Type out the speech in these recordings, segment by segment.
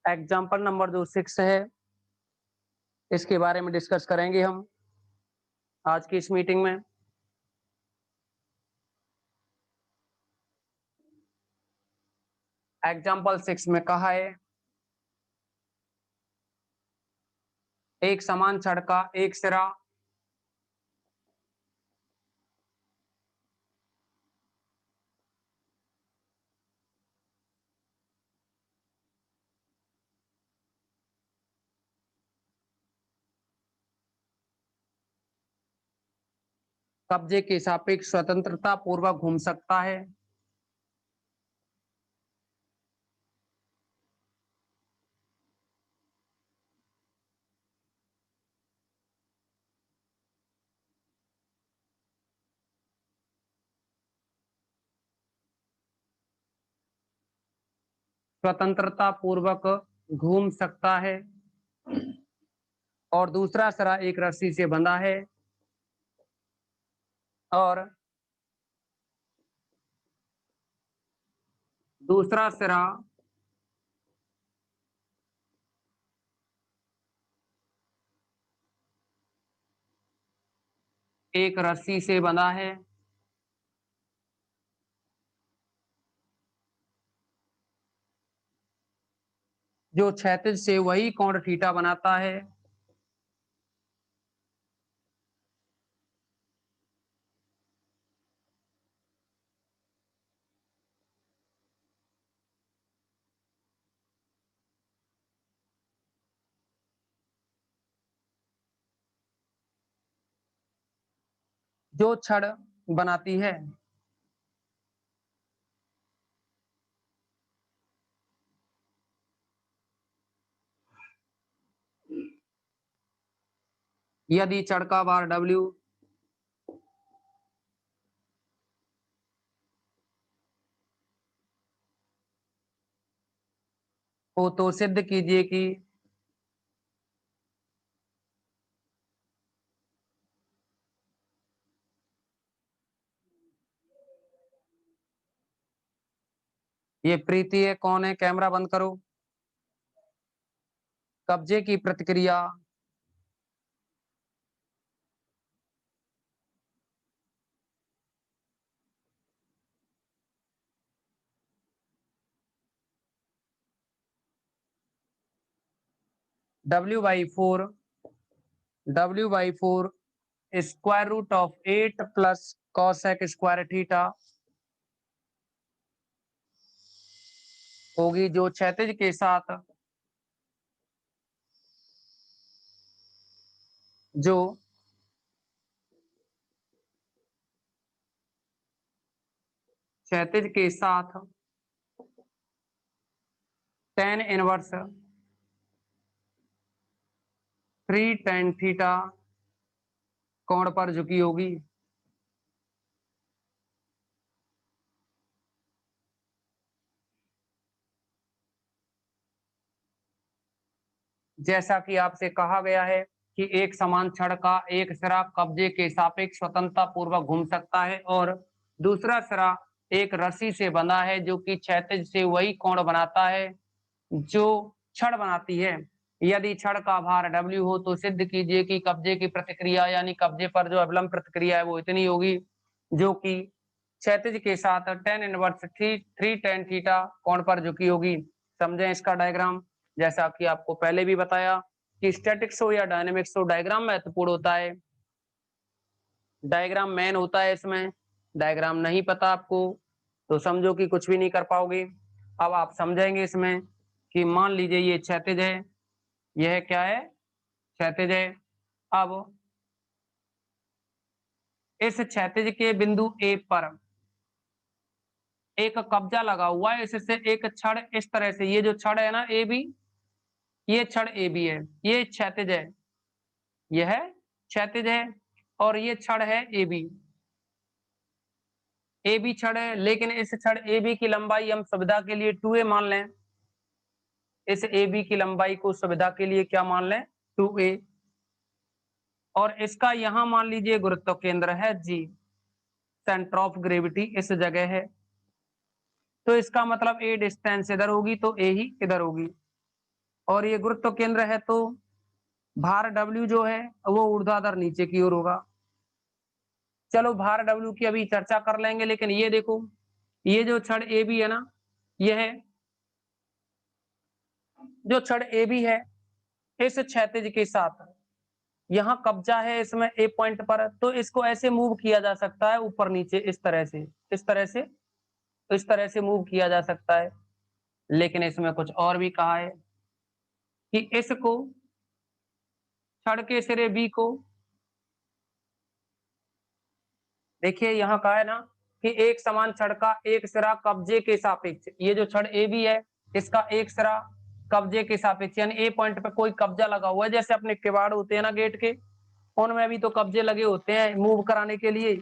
Example number जो 6 है, इसके बारे में डिस्कस करेंगे हम आज की इस मीटिंग में। एग्जाम्पल 6 में कहा है, एक समान छड़ का एक सिरा कब्जे के सापेक्ष स्वतंत्रता पूर्वक घूम सकता है। स्वतंत्रता पूर्वक घूम सकता है। और दूसरा सिरा एक रस्सी से बंधा है और दूसरा सिरा एक रस्सी से बंधा है। जो क्षैतिज से वही कोण थीटा बनाता है। जो छड़ बनाती है। यदि छड़ का भार W हो तो सिद्ध कीजिए कि ये प्रीति है, कौन है, कैमरा बंद करो। कब्जे की प्रतिक्रिया W/4 square root of 8 plus cosec square theta होगी। जो क्षैतिज के साथ जो क्षैतिज के साथ tan इनवर्स 3 tan थीटा कोण पर झुकी होगी। जैसा कि आपसे कहा गया है कि एक समान छड़ का एक सिरा कब्जे के सापेक्ष स्वतंत्रता पूर्वक घूम सकता है और दूसरा सिरा एक रस्सी से बंधा है जो कि क्षैतिज से वही कोण बनाता है जो छड़ बनाती है। यदि छड़ का भार W हो तो सिद्ध कीजिए कि कब्जे की प्रतिक्रिया यानी कब्जे पर जो अवलंब प्रतिक्रिया है वो इतनी होगी जो कि क्षैतिज के साथ tan इनवर्स 3 tan थीटा कोण पर झुकी होगी। समझें इसका डायग्राम। जैसा कि आपको पहले भी बताया कि स्टैटिक्स हो या डायनेमिक्स हो, डायग्राम महत्वपूर्ण होता है। डायग्राम मेन होता है इसमें। डायग्राम नहीं पता आपको तो समझो कि कुछ भी नहीं कर पाओगे। अब आप समझेंगे इसमें कि मान लीजिए ये क्षैतिज है, यह क्या है, क्षैतिज है। अब इस क्षैतिज के बिंदु A पर एक कब्जा लगा हुआ है, इससे एक छड़ इस तरह से, ये जो छड़ है ना AB, ये छड़ AB है, ये क्षैतिज है, यह क्षैतिज है और ये छड़ है AB। AB छड़ है, लेकिन इस छड़ AB की लंबाई हम सुविधा के लिए 2a मान लें। इस AB की लंबाई को सुविधा के लिए क्या मान लें, 2a। और इसका यहां मान लीजिए गुरुत्व केंद्र है G, सेंटर ऑफ ग्रेविटी इस जगह है। तो इसका मतलब A डिस्टेंस इधर होगी तो A ही इधर होगी। और ये गुरुत्व केंद्र है, तो भार W जो है वो ऊर्ध्वाधर नीचे की ओर होगा। चलो भार W की अभी चर्चा कर लेंगे, लेकिन ये देखो, ये जो छड़ AB है ना, यह है जो छड़ AB है, इस क्षैतिज के साथ यहाँ कब्जा है इसमें A पॉइंट पर, तो इसको ऐसे मूव किया जा सकता है ऊपर नीचे, इस तरह से, इस तरह से, इस तरह से मूव किया जा सकता है। लेकिन इसमें कुछ और भी कहा है कि इसको, छड़ के सिरे B को, देखिए यहाँ कहा है ना कि एक समान छड़ का एक सिरा कब्जे के सापेक्ष, ये जो छड़ AB है इसका एक सिरा कब्जे के सापेक्ष, यानी A पॉइंट पे कोई कब्जा लगा हुआ है, जैसे अपने किवाड़ होते हैं ना गेट के, उनमें भी तो कब्जे लगे होते हैं मूव कराने के लिए।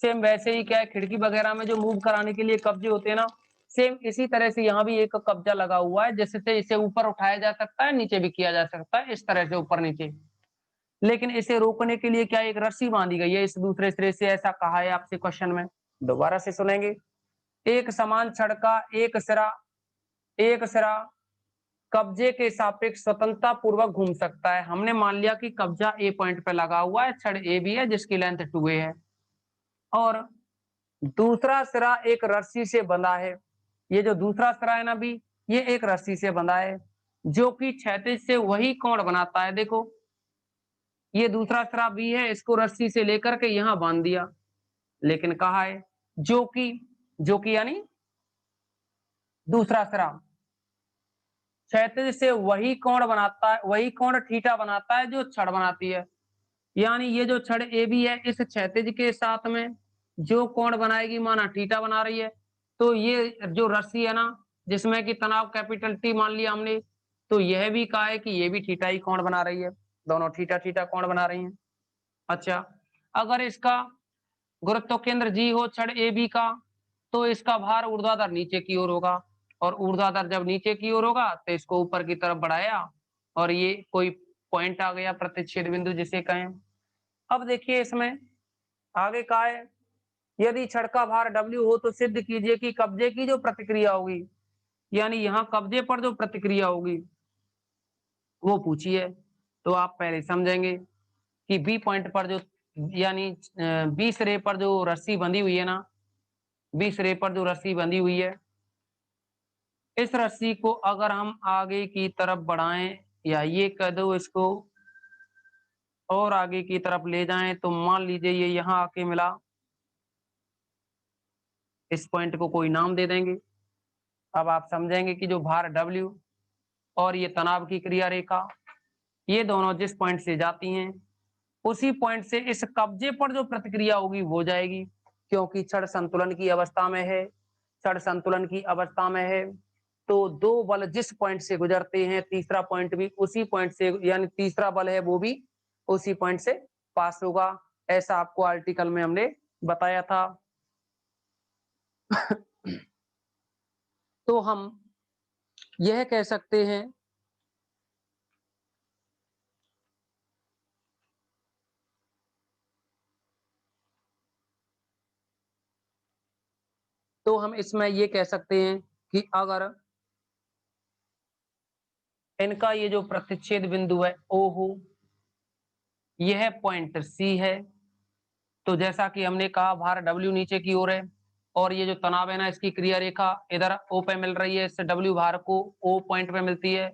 सेम वैसे ही क्या है, खिड़की वगैरह में जो मूव कराने के लिए कब्जे होते हैं ना, सेम इसी तरह से यहाँ भी एक कब्जा लगा हुआ है, जिससे इसे ऊपर उठाया जा सकता है, नीचे भी किया जा सकता है, इस तरह से ऊपर नीचे। लेकिन इसे रोकने के लिए क्या एक रस्सी बांधी गई है इस दूसरे सिरे से, ऐसा कहा है आपसे क्वेश्चन में। दोबारा से सुनेंगे, एक समान छड़ का एक सिरा कब्जे के सापेक्ष स्वतंत्रता पूर्वक घूम सकता है। हमने मान लिया कि कब्जा A पॉइंट पे लगा हुआ है, छड़ A भी है जिसकी लेंथ 2A है, और दूसरा सिरा एक रस्सी से बंधा है। ये जो दूसरा सिरा है ना भी, ये एक रस्सी से बंधा है, जो कि क्षैतिज से वही कोण बनाता है। देखो ये दूसरा सिरा भी है, इसको रस्सी से लेकर के यहां बांध दिया, लेकिन कहा है जो कि यानी दूसरा सिरा क्षैतिज से वही कोण बनाता है, वही कोण थीटा बनाता है जो छड़ बनाती है। यानी ये जो छड़ ए बी है, इस क्षैतिज के साथ में जो कोण बनाएगी, माना थीटा बना रही है, तो ये जो रस्सी है ना, जिसमें कि तनाव कैपिटल टी मान लिया हमने, तो यह भी कहा है कि ये भी थीटा ही कोण बना रही है, दोनों थीटा थीटा कोण बना रही हैं। अच्छा, अगर इसका गुरुत्व केंद्र जी हो छड़ ए बी का, तो इसका भार ऊर्ध्वाधर नीचे की ओर होगा, और ऊर्ध्वाधर जब नीचे की ओर होगा तो इसको ऊपर की तरफ बढ़ाया, और ये कोई पॉइंट आ गया, प्रतिच्छेद बिंदु जिसे कहें। अब देखिए इसमें आगे कहा है, यदि छड़ का भार W हो तो सिद्ध कीजिए कि कब्जे की जो प्रतिक्रिया होगी, यानी यहाँ कब्जे पर जो प्रतिक्रिया होगी वो पूछी है। तो आप पहले समझेंगे कि बी पॉइंट पर जो, यानी बी सिरे पर जो रस्सी बंधी हुई है ना, बी सिरे पर जो रस्सी बंधी हुई है, इस रस्सी को अगर हम आगे की तरफ बढ़ाएं, या ये कह दो इसको और आगे की तरफ ले जाएं, तो मान लीजिए ये यहाँ आके मिला, इस पॉइंट को कोई नाम दे देंगे। अब आप समझेंगे कि जो भार W और ये तनाव की क्रिया रेखा, ये दोनों जिस पॉइंट से जाती हैं, उसी पॉइंट से इस कब्जे पर जो प्रतिक्रिया होगी वो जाएगी, क्योंकि छड़ संतुलन की अवस्था में है, छड़ संतुलन की अवस्था में है, तो दो बल जिस पॉइंट से गुजरते हैं, तीसरा पॉइंट भी उसी पॉइंट से, यानी तीसरा बल है वो भी उसी पॉइंट से पास होगा। ऐसा आपको आर्टिकल में हमने बताया था। तो हम यह कह सकते हैं तो हम इसमें ये कह सकते हैं कि अगर इनका ये जो प्रतिच्छेद बिंदु है O हो, यह पॉइंट C है, तो जैसा कि हमने कहा भार W नीचे की ओर है, और ये जो तनाव है ना, इसकी क्रिया रेखा इधर O पे मिल रही है, इससे W भार को O पॉइंट पे मिलती है।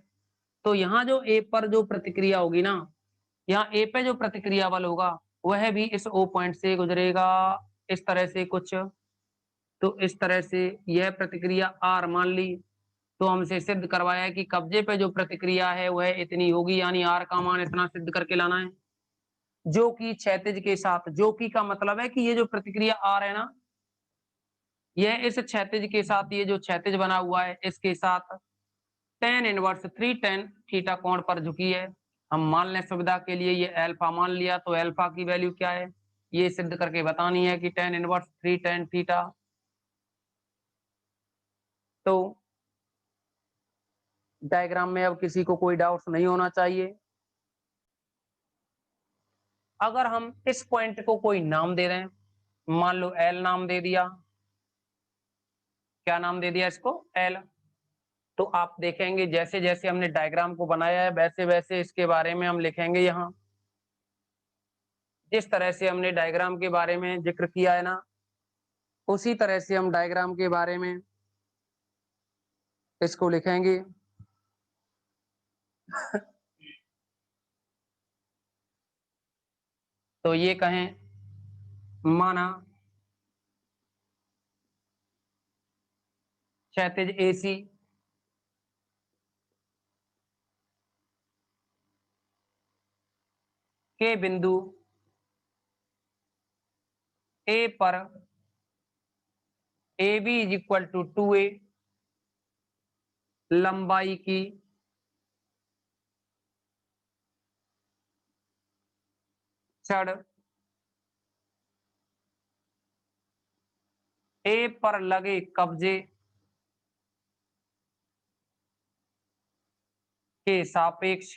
तो यहाँ जो A पर जो प्रतिक्रिया होगी ना, यहाँ A पे जो प्रतिक्रिया बल होगा वह भी इस O पॉइंट से गुजरेगा, इस तरह से कुछ। तो इस तरह से यह प्रतिक्रिया R मान ली, तो हमसे सिद्ध करवाया कि कब्जे पे जो प्रतिक्रिया है वह इतनी होगी, यानी R का मान इतना सिद्ध करके लाना है, जो कि क्षैतिज के साथ, जो कि का मतलब है कि ये जो प्रतिक्रिया R है ना, यह इस क्षैतिज के साथ, ये जो क्षैतिज बना हुआ है इसके साथ tan इनवर्स 3 tan थीटा कोण पर झुकी है। हम मान लें सुविधा के लिए ये अल्फा मान लिया, तो अल्फा की वैल्यू क्या है ये सिद्ध करके बतानी है कि tan इनवर्स 3 tan थीटा। तो डायग्राम में अब किसी को कोई डाउट नहीं होना चाहिए। अगर हम इस पॉइंट को कोई नाम दे रहे हैं, मान लो L नाम दे दिया, क्या नाम दे दिया इसको L, तो आप देखेंगे जैसे जैसे हमने डायग्राम को बनाया है वैसे वैसे इसके बारे में हम लिखेंगे यहाँ। जिस तरह से हमने डायग्राम के बारे में जिक्र किया है ना, उसी तरह से हम डायग्राम के बारे में इसको लिखेंगे। तो ये कहें माना क्षैतिज AC के बिंदु A पर AB is equal to 2A लंबाई की छड़ A पर लगे कब्जे के सापेक्ष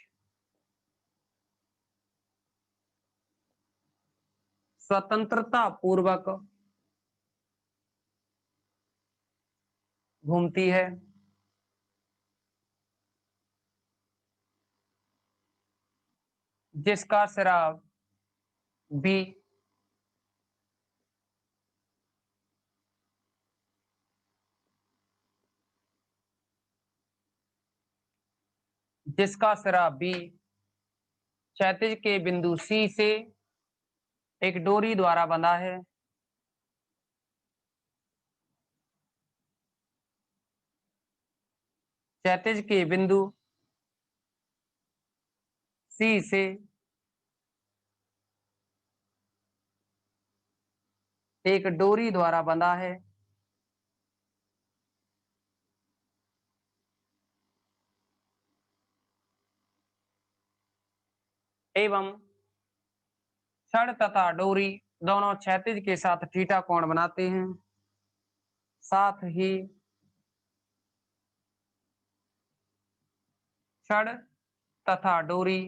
स्वतंत्रता पूर्वक घूमती है। जिसका सिरा B जिसका सिरा B क्षैतिज के बिंदु C से एक डोरी द्वारा बंधा है। क्षैतिज के बिंदु C से एक डोरी द्वारा बंधा है। एवं छड़ तथा डोरी दोनों क्षैतिज के साथ थीटा कोण बनाते हैं। साथ ही छड़ तथा डोरी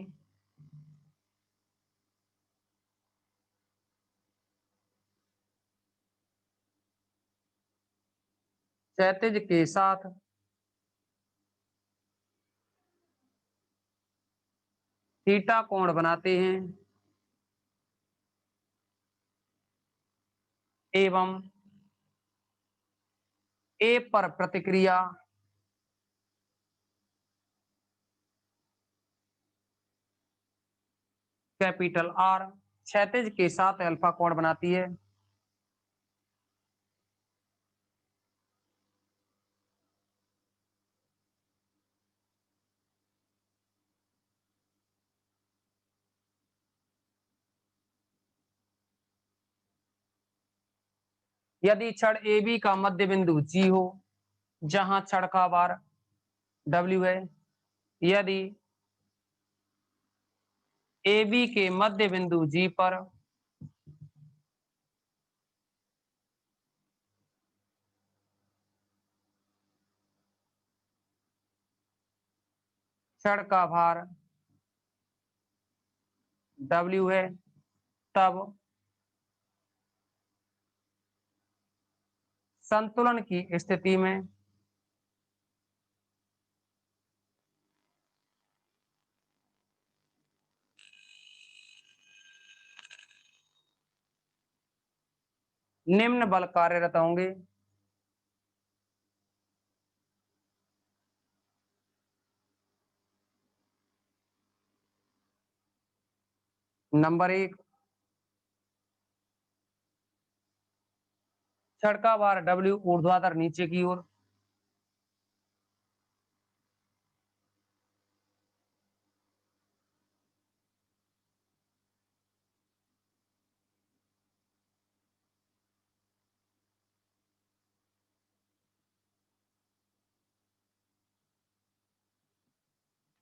क्षैतिज के साथ थीटा कोण बनाते हैं एवं ए पर प्रतिक्रिया कैपिटल R क्षैतिज के साथ अल्फा कोण बनाती है। यदि छड़ AB का मध्य बिंदु G हो, जहां छड़ का भार W है, यदि AB के मध्य बिंदु G पर छड़ का भार W है, तब संतुलन की स्थिति में निम्न बल कार्यरत होंगे। नंबर 1, छड़ का भार W ऊर्ध्वाधर नीचे की ओर।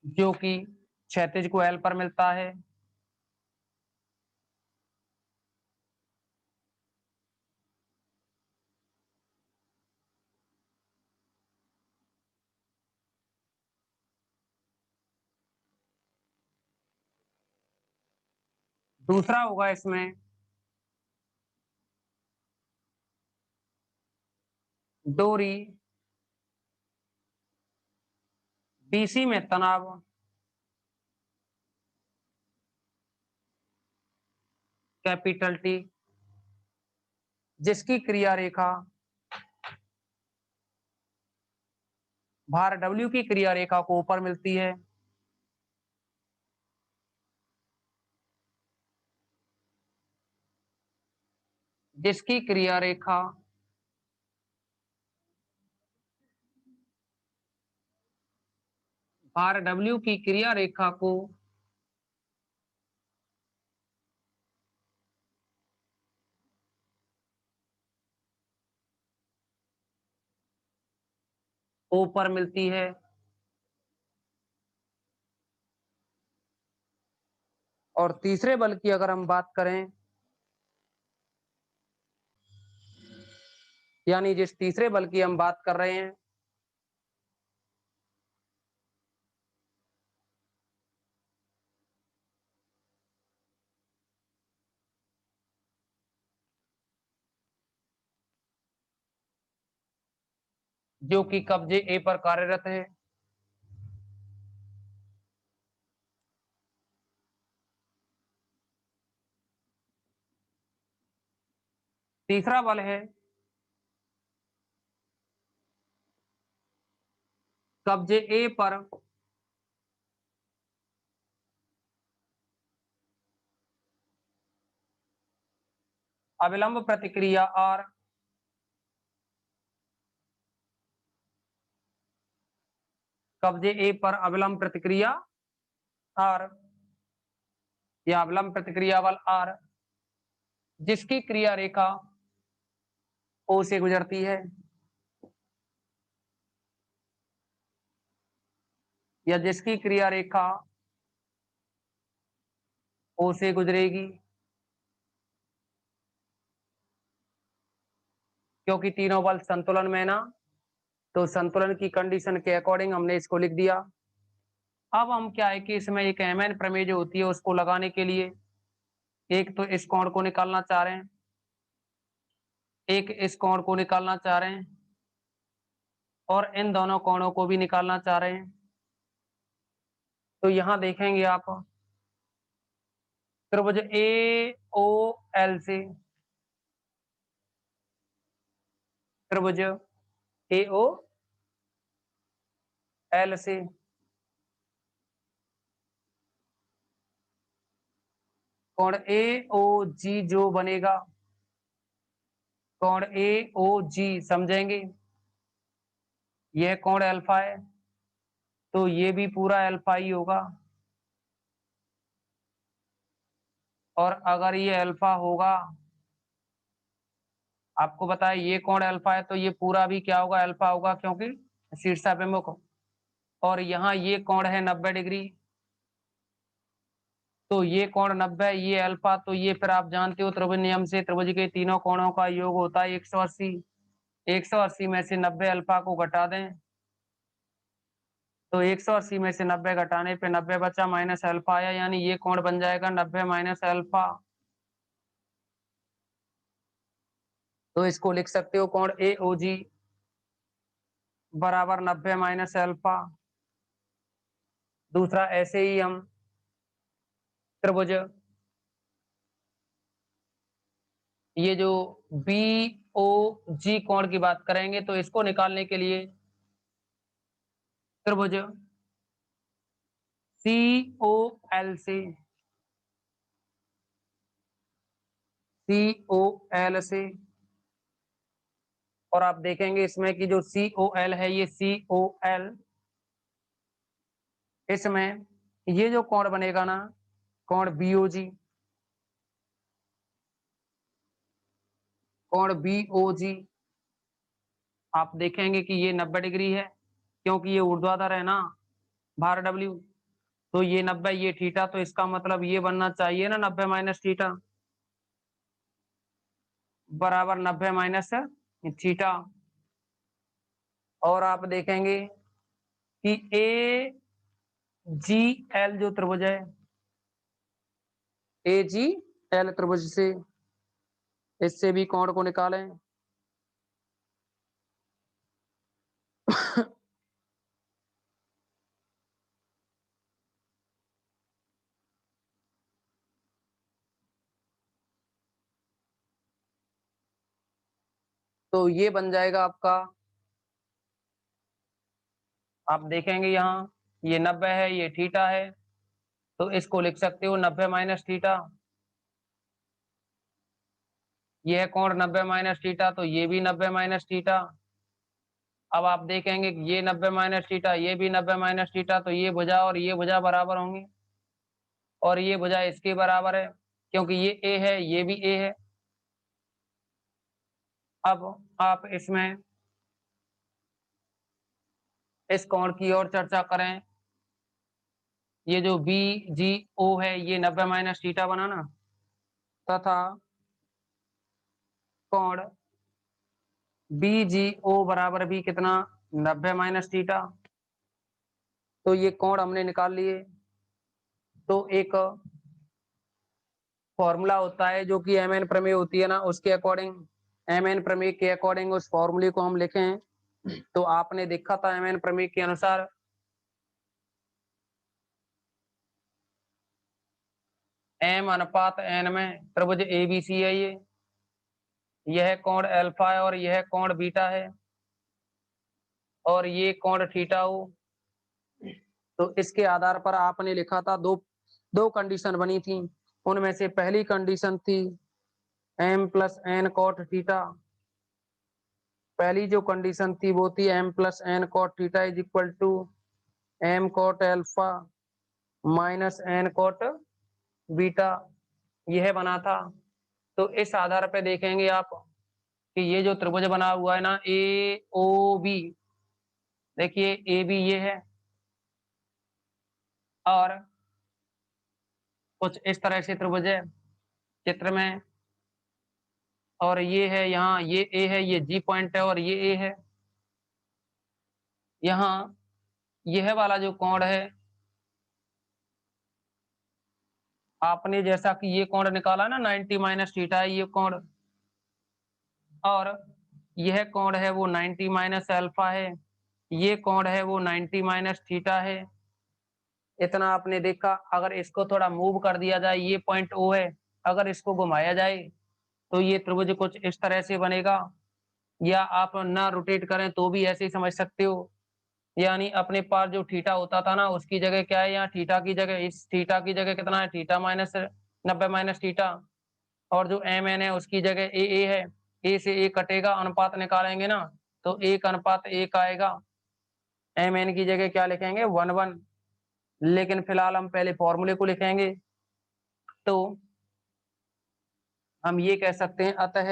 जो कि क्षैतिज को L पर मिलता है। दूसरा होगा इसमें डोरी BC में तनाव कैपिटल T, जिसकी क्रिया रेखा भार W की क्रिया रेखा को ऊपर मिलती है। जिसकी क्रिया रेखा भार W की क्रिया रेखा को ऊपर मिलती है। और तीसरे बल की अगर हम बात करें, यानी जिस तीसरे बल की हम बात कर रहे हैं, जो कि कब्जे A पर कार्यरत है, तीसरा बल है कब्जे A पर अविलंब प्रतिक्रिया R, कब्जे A पर अविलंब प्रतिक्रिया R या अविलंब प्रतिक्रिया बल R, जिसकी क्रिया रेखा O से गुजरती है, या जिसकी क्रिया रेखा O से गुजरेगी, क्योंकि तीनों बल संतुलन में ना, तो संतुलन की कंडीशन के अकॉर्डिंग हमने इसको लिख दिया। अब हम क्या है कि इसमें एक एमएन प्रमेय जो होती है उसको लगाने के लिए एक तो इस कोण को निकालना चाह रहे हैं, एक इस कोण को निकालना चाह रहे हैं, और इन दोनों कोणों को भी निकालना चाह रहे हैं। तो यहां देखेंगे आप त्रिभुज AOL से, त्रिभुज AOL से कोण AOG जो बनेगा, कोण AOG समझेंगे, यह कोण अल्फा है, तो ये भी पूरा अल्फा ही होगा। और अगर ये अल्फा होगा, आपको बताया ये कोण अल्फा है, तो ये पूरा भी क्या होगा, अल्फा होगा, क्योंकि शीर्षाभिमुख। और यहाँ ये कोण है 90 डिग्री, तो ये कोण 90, ये अल्फा, तो ये फिर आप जानते हो त्रिभुज नियम से त्रिभुज के तीनों कोणों का योग होता है 180। 180 में से 90 अल्फा को घटा दें, तो 180 में से 90 घटाने पे 90 बचा, माइनस अल्फा आया, यानी ये कोण बन जाएगा 90 माइनस अल्फा। तो इसको लिख सकते हो कोण AOG बराबर 90 माइनस अल्फा। दूसरा ऐसे ही हम त्रिभुज ये जो BOG कोण की बात करेंगे, तो इसको निकालने के लिए त्रिभुज COL से, COL से, और आप देखेंगे इसमें कि जो COL है, ये COL, इसमें ये जो कोण बनेगा ना, कोण BOG, कोण BOG, आप देखेंगे कि ये 90 डिग्री है, क्योंकि ये ऊर्ध्वाधर है ना भार W, तो ये 90, ये थीटा, तो इसका मतलब ये बनना चाहिए ना 90 माइनस थीटा बराबर 90 माइनस थीटा। और आप देखेंगे कि AGL जो त्रिभुज है, AGL त्रिभुज से, इससे भी कोण को निकालें। तो ये बन जाएगा आपका, आप देखेंगे यहाँ ये 90 है, ये थीटा है, तो इसको लिख सकते हो 90 माइनस थीटा। ये है कोण 90 माइनस थीटा, तो ये भी 90 माइनस थीटा। अब आप देखेंगे कि ये 90 माइनस थीटा, ये भी 90 माइनस थीटा, तो ये भुजा और ये भुजा बराबर होंगी और ये भुजा इसके बराबर है क्योंकि ये ए है, ये भी ए है। अब आप इसमें इस कोण की ओर चर्चा करें। ये जो बी जी ओ है ये 90 माइनस थीटा बना ना, तथा कोण बी जी ओ बराबर भी कितना, 90 माइनस थीटा। तो ये कोण हमने निकाल लिए। तो एक फॉर्मूला होता है जो कि एम एन प्रमेय होती है ना, उसके अकॉर्डिंग, एम एन प्रमेय के अकॉर्डिंग उस फॉर्मूले को हम लिखें। तो आपने देखा था एम एन प्रमेय के अनुसार एम अनुपात एन में त्रिभुज एबीसी है ये, यह कोण अल्फा है और यह कोण बीटा है और ये कोण थीटा हो। तो इसके आधार पर आपने लिखा था, दो दो कंडीशन बनी थी। उनमें से पहली कंडीशन थी M plus N cot theta. पहली जो कंडीशन थी वो थी M plus N cot theta is equal to M cot alpha minus N cot beta, यह बना था। तो इस आधार पे देखेंगे आप कि ये जो त्रिभुज बना हुआ है ना ए ओ बी, देखिए ए बी ये है और कुछ इस तरह से त्रिभुज है चित्र में, और ये है यहाँ, ये ए है, ये जी पॉइंट है और ये ए है। यहाँ यह वाला जो कोण है, आपने जैसा कि ये कोण निकाला ना 90 माइनस थीटा है ये कोण, और यह कोण है वो 90 माइनस अल्फा है, ये कोण है वो 90 माइनस थीटा है। इतना आपने देखा। अगर इसको थोड़ा मूव कर दिया जाए, ये पॉइंट ओ है, अगर इसको घुमाया जाए तो ये त्रिभुज कुछ इस तरह से बनेगा, या आप ना रोटेट करें तो भी ऐसे ही समझ सकते हो। यानी अपने पास जो थीटा होता था ना उसकी जगह क्या है, यहाँ थीटा की जगह, इस थीटा की जगह कितना है, थीटा माइनस 90 माइनस थीटा, और जो एम एन है उसकी जगह ए है, ए से ए कटेगा, अनुपात निकालेंगे ना तो 1:1 आएगा। एम एन की जगह क्या लिखेंगे, 1:1। लेकिन फिलहाल हम पहले फॉर्मूले को लिखेंगे। तो हम ये कह सकते हैं, अतः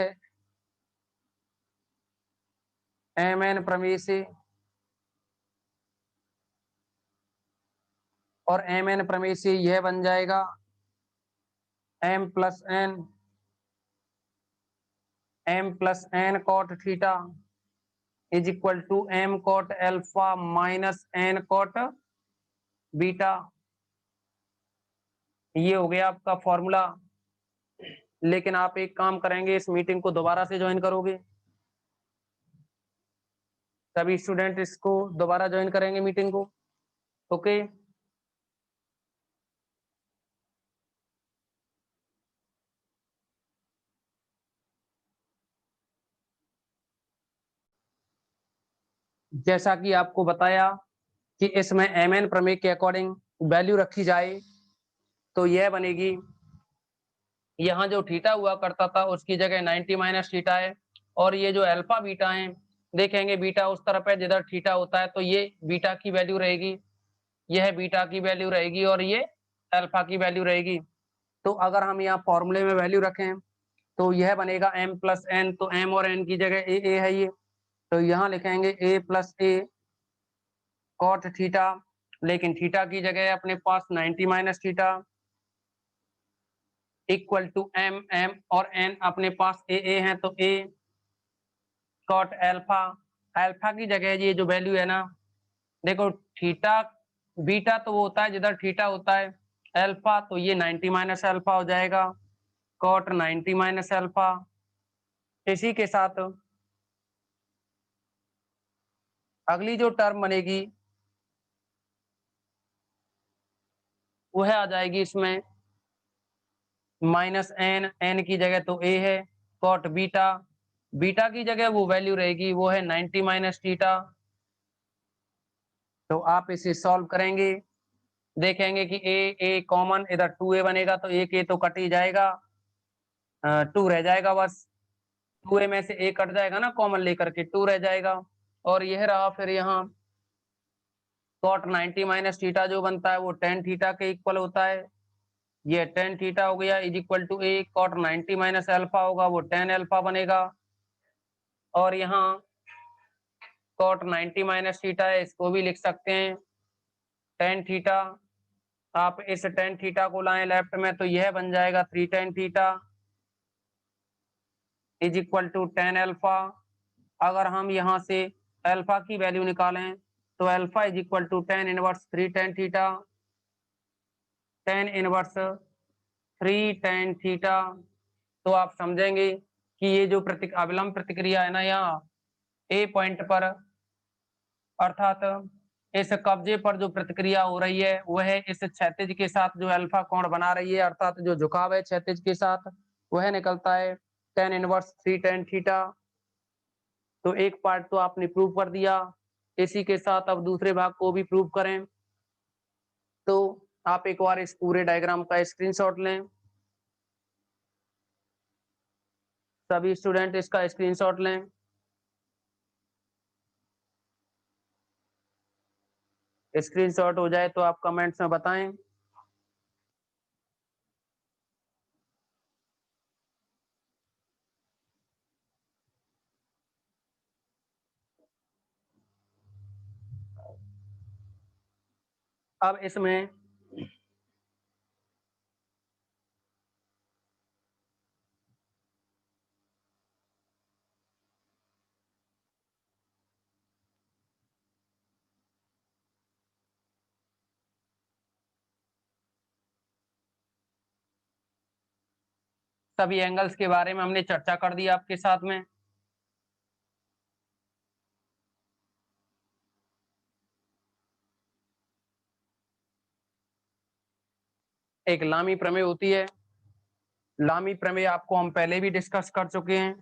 एम एन प्रमेय से और एम एन प्रमेय से यह बन जाएगा M plus N cot theta is equal to M cot alpha minus N cot beta. ये हो गया आपका फॉर्मूला। लेकिन आप एक काम करेंगे, इस मीटिंग को दोबारा से ज्वाइन करोगे, सभी स्टूडेंट इसको दोबारा ज्वाइन करेंगे मीटिंग को, ओके। जैसा कि आपको बताया कि इसमें एम एन प्रमेय के अकॉर्डिंग वैल्यू रखी जाए तो यह बनेगी, यहाँ जो थीटा हुआ करता था उसकी जगह 90 माइनस थीटा है, और ये जो अल्फा बीटा है, देखेंगे बीटा उस तरफ है जिधर थीटा होता है, तो ये बीटा की वैल्यू रहेगी, यह बीटा की वैल्यू रहेगी और ये अल्फा की वैल्यू रहेगी। तो अगर हम यहाँ फॉर्मूले में वैल्यू रखें तो यह बनेगा m प्लस एन, तो m और n की जगह ए है ये, तो यहाँ लिखेंगे a plus A cot theta, लेकिन थीटा की जगह अपने पास 90 minus theta equal to m और n अपने पास ए है, तो a कॉट अल्फा, अल्फा की जगह ये जो वैल्यू है ना, देखो थीटा बीटा तो वो होता है जिधर थीटा होता है, अल्फा तो ये 90 माइनस अल्फा हो जाएगा, कॉट 90 माइनस अल्फा। इसी के साथ अगली जो टर्म बनेगी वह आ जाएगी इसमें माइनस एन, एन की जगह तो ए है, कॉट बीटा बीटा की जगह वो वैल्यू रहेगी, वो है 90 माइनस थीटा। तो आप इसे सॉल्व करेंगे, देखेंगे कि ए कॉमन, इधर 2a बनेगा तो एक ए तो कट ही जाएगा, 2 रह जाएगा बस। 2a में से ए कट जाएगा ना कॉमन लेकर के, 2 रह जाएगा। और यह रहा फिर यहाँ cot 90 माइनस थीटा जो बनता है वो tan थीटा के इक्वल होता है। ये tan थीटा हो गया is equal to A cot 90 minus alpha होगा वो tan अल्फा बनेगा। और यहाँ cot 90 माइनस थीटा है, इसको भी लिख सकते हैं tan थीटा। आप इस tan थीटा को लाएं लेफ्ट में तो यह बन जाएगा 3 tan theta is equal to tan alpha. अगर हम यहाँ से अल्फा की वैल्यू निकालें तो alpha is equal to tan inverse 3 tan theta, tan inverse 3 tan theta. तो आप समझेंगे कि ये जो अविलंब प्रतिक्रिया है ना यहाँ ए पॉइंट पर, अर्थात इस कब्जे पर जो प्रतिक्रिया हो रही है वह इस क्षैतिज के साथ जो अल्फा कोण बना रही है, अर्थात जो झुकाव है क्षैतिज के साथ वह निकलता है tan इनवर्स 3 tan थीटा। तो एक पार्ट तो आपने प्रूव कर दिया, इसी के साथ अब दूसरे भाग को भी प्रूव करें। तो आप एक बार इस पूरे डायग्राम का स्क्रीनशॉट लें, सभी स्टूडेंट इसका स्क्रीनशॉट लें। स्क्रीनशॉट हो जाए तो आप कमेंट्स में बताएं। अब इसमें सभी एंगल्स के बारे में हमने चर्चा कर दी आपके साथ में। एक लामी प्रमेय होती है, लामी प्रमेय आपको हम पहले भी डिस्कस कर चुके हैं।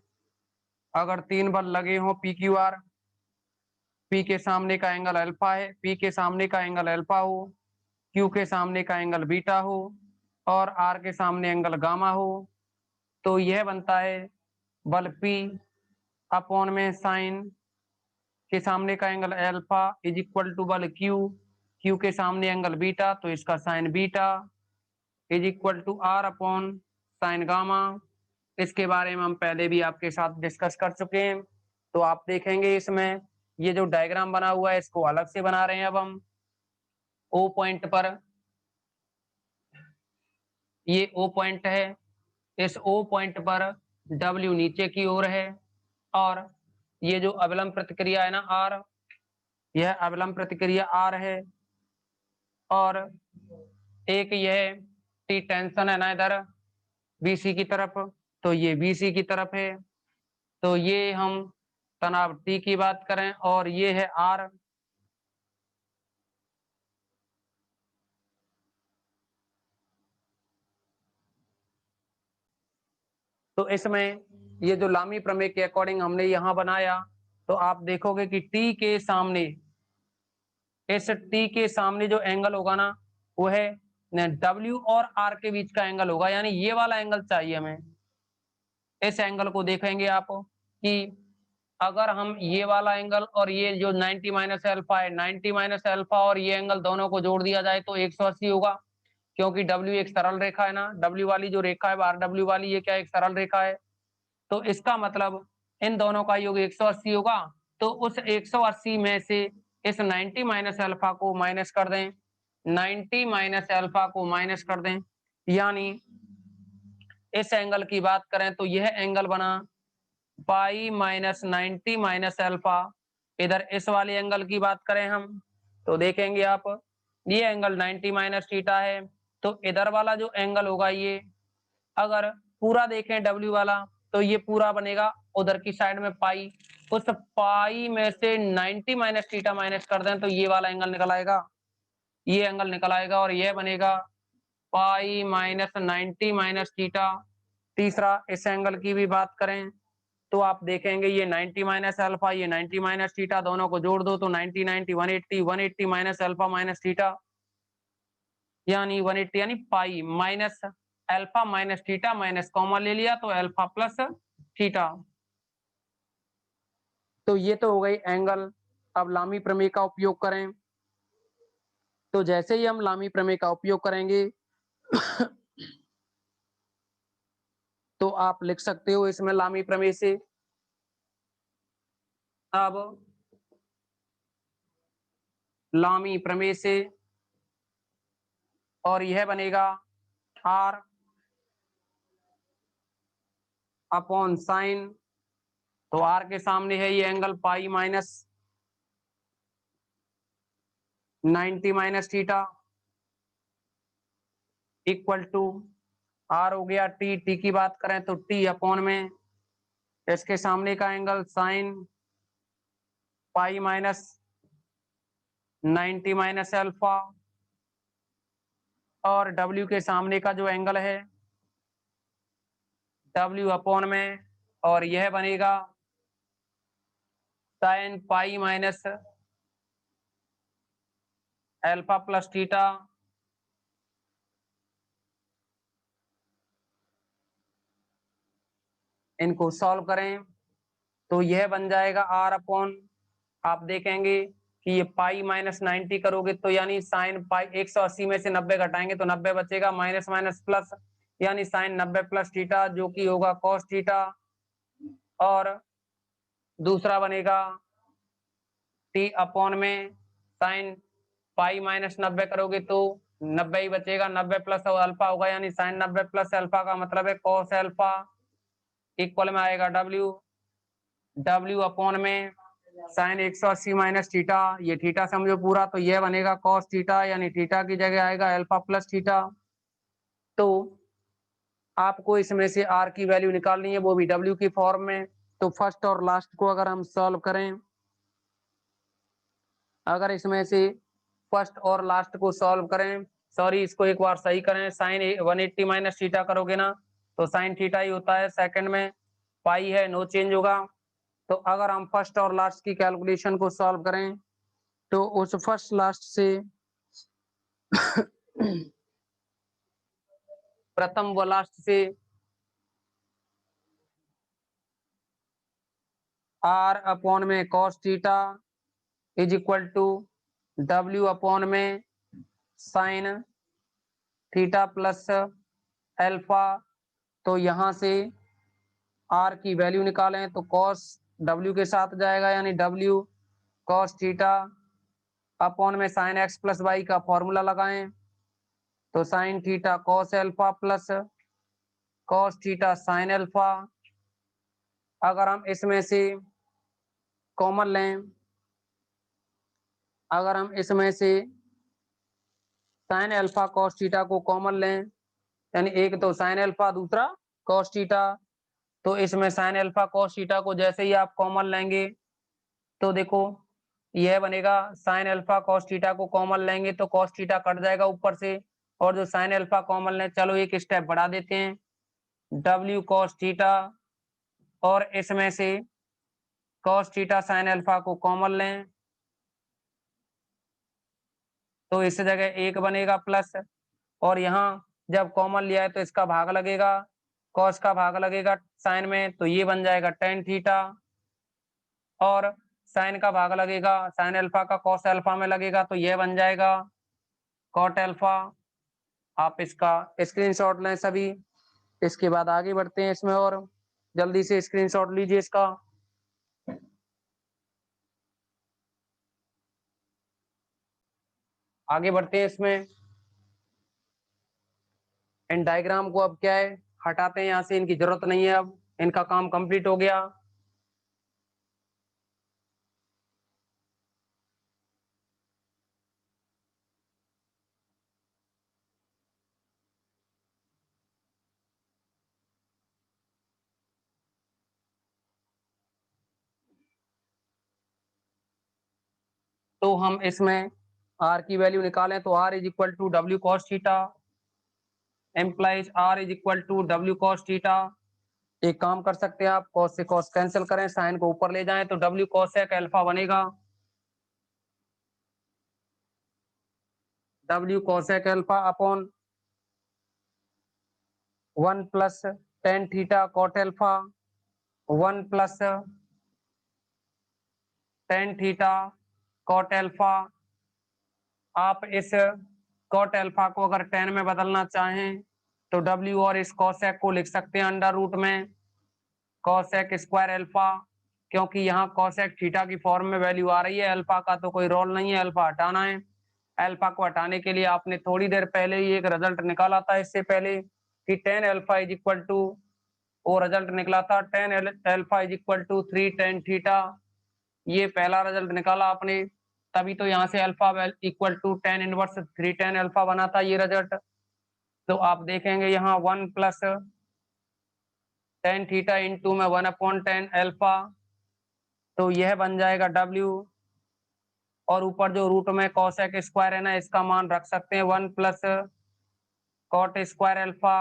अगर 3 बल लगे हों पी क्यू आर, पी के सामने का एंगल अल्फा है, पी के सामने का एंगल अल्फा हो, क्यू के सामने का एंगल बीटा हो और आर के सामने एंगल गामा हो, तो यह बनता है बल पी अपॉन में साइन के सामने का angle alpha is equal to बल क्यू, क्यू के सामने एंगल बीटा तो इसका sine beta is equal to R upon sine gamma. इसके बारे में हम पहले भी आपके साथ डिस्कस कर चुके हैं। तो आप देखेंगे इसमें ये जो डायग्राम बना हुआ है इसको अलग से बना रहे हैं अब हम। ओ पॉइंट पर, ये ओ पॉइंट है, इस ओ पॉइंट पर डब्ल्यू नीचे की ओर है और ये जो अविलंब प्रतिक्रिया है ना आर, यह अविलंब प्रतिक्रिया आर है। और एक यह टी टेंशन है ना इधर बीसी की तरफ, तो ये बीसी की तरफ है। तो ये हम तनाव टी की बात करें और ये है आर। तो इसमें ये जो लामी प्रमेय के अकॉर्डिंग हमने यहाँ बनाया, तो आप देखोगे कि टी के सामने, इस टी के सामने जो एंगल होगा ना वो है डब्ल्यू और आर के बीच का एंगल होगा, यानी ये वाला एंगल चाहिए हमें। इस एंगल को देखेंगे आप कि अगर हम ये वाला एंगल और ये जो 90 माइनस अल्फा है, 90 माइनस अल्फा और ये एंगल दोनों को जोड़ दिया जाए तो 180 होगा, क्योंकि W एक सरल रेखा है ना, W वाली जो रेखा है आर डब्ल्यू वाली, ये क्या एक सरल रेखा है। तो इसका मतलब इन दोनों का योग 180 होगा। तो उस 180 में से इस 90 माइनस अल्फा को माइनस कर दें, 90 माइनस अल्फा को माइनस कर दें, यानी इस एंगल की बात करें तो यह एंगल बना पाई माइनस 90 माइनस अल्फा। इधर इस वाले एंगल की बात करें हम तो देखेंगे आप ये एंगल 90 माइनस थीटा है। तो इधर वाला जो एंगल होगा ये, अगर पूरा देखें डब्ल्यू वाला तो ये पूरा बनेगा उधर की साइड में पाई, उस पाई में से 90 माइनस थीटा माइनस कर दें तो ये वाला एंगल निकल आएगा, ये एंगल निकल आएगा और यह बनेगा पाई माइनस 90 माइनस थीटा। तीसरा इस एंगल की भी बात करें तो आप देखेंगे ये 90 माइनस अल्फा, ये 90 माइनस थीटा, दोनों को जोड़ दो तो 90 90 180, 180 माइनस अल्फा माइनस थीटा यानी 180 यानी pi minus alpha minus theta minus common ले लिया तो अल्फा प्लस थीटा। तो ये तो हो गई एंगल। अब लामी प्रमेय का उपयोग करें। तो जैसे ही हम लामी प्रमेय का उपयोग करेंगे तो आप लिख सकते हो इसमें लामी प्रमेय से। अब लामी प्रमेय से और यह बनेगा आर अपॉन साइन। तो आर के सामने है ये angle pi minus 90 minus theta equal to R हो गया टी। टी की बात करें तो टी अपॉन में इसके सामने का angle sine pi minus 90 minus alpha और डब्ल्यू के सामने का जो एंगल है डब्ल्यू अपॉन में और यह बनेगा sine pi minus alpha plus theta इनको सॉल्व करें तो यह बन जाएगा आर अपॉन, आप देखेंगे कि ये पाई माइनस 90 करोगे तो यानी साइन पाई 180 में से 90 घटाएंगे तो 90 बचेगा, माइनस माइनस प्लस यानी साइन 90 प्लस थीटा जो कि होगा कॉस थीटा और दूसरा बनेगा टी अपॉन में साइन पाई माइनस 90 करोगे तो 90 ही बचेगा, 90 प्लस अल्फा होगा यानी साइन 90 प्लस अल्फा का मतलब है कॉस अल्फा इक्वल में आएगा डब्ल्यू। डब्ल्यू अपॉन में साइन 180 माइनस थीटा, ये थीटा समझो पूरा तो यह बनेगा कॉस थीटा यानी थीटा की जगह आएगा अल्फा प्लस थीटा। तो आपको इसमें से आर की वैल्यू निकालनी है वो भी डब्ल्यू की फॉर्म में। तो फर्स्ट और लास्ट को अगर हम सॉल्व करें, अगर इसमें से फर्स्ट और लास्ट को सॉल्व करें, सॉरी इसको एक बार सही करें, साइन 180 माइनस थीटा करोगे ना तो साइन थीटा ही होता है, सेकंड में पाई है नो चेंज होगा। तो अगर हम फर्स्ट और लास्ट की कैलकुलेशन को सॉल्व करें तो उस फर्स्ट लास्ट से प्रथम व लास्ट से आर अपॉन में cos theta is equal to W upon में साइन थीटा प्लस अल्फा। तो यहां से आर की वैल्यू निकालें तो कॉस डब्ल्यू के साथ जाएगा यानी डब्ल्यू कॉस थीटा अपॉन में साइन एक्स प्लस वाई का फॉर्मूला लगाएं तो sine theta cos alpha plus cos theta sine alpha. अगर हम इसमें से कॉमन लें, अगर हम इसमें से साइन अल्फा कॉस थीटा को कॉमन लें यानी एक तो साइन अल्फा दूसरा कॉस थीटा, तो इसमें साइन अल्फा कॉस थीटा को जैसे ही आप कॉमन लेंगे तो देखो यह बनेगा साइन अल्फा कॉस थीटा को कॉमन लेंगे तो कॉस थीटा कट जाएगा ऊपर से और जो साइन अल्फा कॉमन लें, चलो एक स्टेप बढ़ा देते हैं डब्ल्यू कॉस थीटा और इसमें से कॉस थीटा साइन अल्फा को कॉमन लें तो इस जगह एक बनेगा प्लस और यहाँ जब कॉमन लिया है तो इसका भाग लगेगा, कॉस का भाग लगेगा साइन में तो ये बन जाएगा टेन थीटा और साइन का भाग लगेगा साइन अल्फा का कॉस अल्फा में लगेगा तो ये बन जाएगा कॉट अल्फा। आप इसका स्क्रीनशॉट लें सभी, इसके बाद आगे बढ़ते हैं इसमें और जल्दी से स्क्रीनशॉट लीजिए इसका। आगे बढ़ते हैं इसमें, इन डायग्राम को अब क्या है हटाते हैं यहाँ से, इनकी जरूरत नहीं है, अब इनका काम कंप्लीट हो गया। तो हम इसमें आर की वैल्यू निकालें तो R is equal to W cos theta implies R is equal to W cos theta एक काम कर सकते हैं आप, कॉस से कॉस कैंसिल करें, साइन को ऊपर ले जाएं तो W कोसेक अल्फा बनेगा। W cosec alpha upon 1 plus tan theta cot alpha 1 plus tan theta cot alpha. आप इस कॉट अल्फा को अगर टेन में बदलना चाहें तो W और इस कोसेक को लिख सकते हैं अंडर रूट में कोसेक स्क्वायर अल्फा, क्योंकि यहाँ कोसेक थीटा की फॉर्म में वैल्यू आ रही है, अल्फा का तो कोई रोल नहीं है, अल्फा हटाना है। अल्फा को हटाने के लिए आपने थोड़ी देर पहले ही एक रिजल्ट निकाला था इससे पहले कि tan alpha is equal to, वो रिजल्ट निकला था tan alpha is equal to 3 tan theta. ये पहला रिजल्ट निकाला आपने, तभी तो यहाँ से alpha equal to tan inverse 3 tan alpha बना था ये रिजल्ट। तो आप देखेंगे यहाँ 1 प्लस टेन थीटा इंटू में 1 अपॉन टेन अल्फा, तो यह बन जाएगा W, और ऊपर जो रूट में कोसेक स्क्वायर है ना, इसका मान रख सकते हैं 1 प्लस कॉट स्क्वायर अल्फा,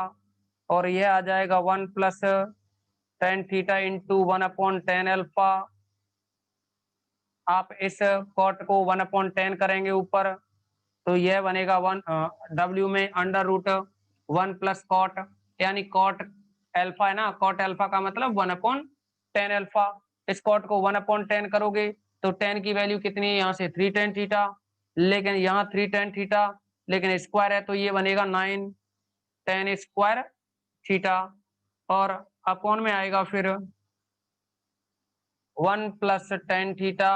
और यह आ जाएगा 1 plus tan theta into 1 upon tan alpha. आप इस कॉट को 1 अपॉन टेन करेंगे ऊपर, तो यह बनेगा W में अंडर रूट 1 प्लस कॉट, यानी कॉट अल्फा है ना, कॉट अल्फा का मतलब 1 अपॉन टेन अल्फा। इस कॉट को 1 अपॉन टेन करोगे तो टेन की वैल्यू कितनी है यहाँ से 3 टेन थीटा, लेकिन यहाँ 3 टेन थीटा, लेकिन स्क्वायर है तो ये बनेगा 9 टेन स्क्वायर थीटा, और अपॉन में आएगा फिर 1 plus tan theta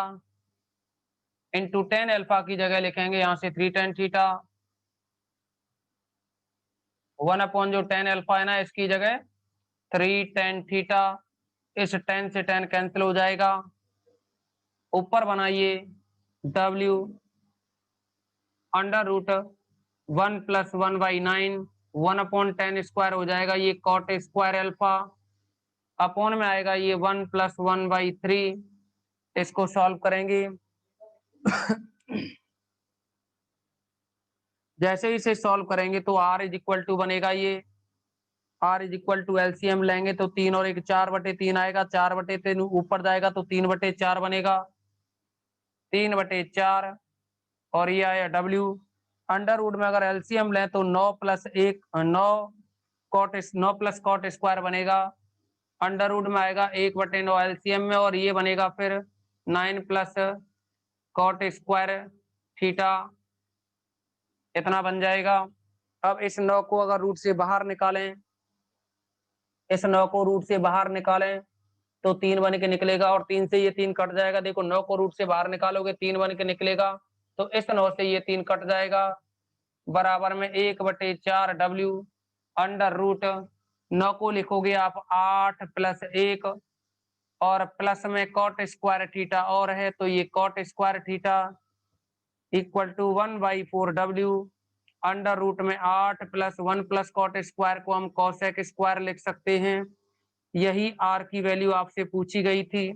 into tan alpha की जगह लिखेंगे यहाँ से 3 टेन थीटा, 1 अपॉन जो टेन अल्फा है ना, इसकी जगह 3 टेन थीटा। इस 10 से 10 कैंसिल हो जाएगा, ऊपर बनाइए W under root 1 plus 1 by 9, 1 upon tan square हो जाएगा ये कॉट स्क्वायर अल्फा, अपॉन में आएगा ये 1 प्लस 1 बाई 3। इसको सॉल्व करेंगे जैसे ही इसे सॉल्व करेंगे तो R इज इक्वल टू बनेगा ये, R is equal to LCM लेंगे तो 3 और 1 4/3 आएगा, 4/3 ऊपर जाएगा तो 3/4 बनेगा, 3/4, और ये आया W। अंडर रूट में अगर एलसीएम लें तो 9 प्लस 1 9 प्लस कॉट स्क्वायर बनेगा, अंडर रूट में आएगा 1/9 एलसीएम में, और ये बनेगा फिर 9 प्लस कॉट स्क्वायर थीटा, इतना बन जाएगा। अब इस 9 को अगर रूट से बाहर निकालें, इस 9 को रूट से बाहर निकालें तो 3 बन के निकलेगा, और 3 से ये 3 कट जाएगा। देखो 9 को रूट से बाहर निकालोगे 3 बन के निकलेगा, तो इस 9 से ये 3 कट जाएगा, बराबर में 1/4 W अंडर रूट 9 को लिखोगे आप 8 प्लस 1, और प्लस में कॉट स्क्वायर थीटा और है तो ये cot square theta equal to 1/4 W under root में 8 प्लस 1 प्लस कॉट स्क्वायर को हम कोसेक स्क्वायर लिख सकते हैं। यही R की वैल्यू आपसे पूछी गई थी।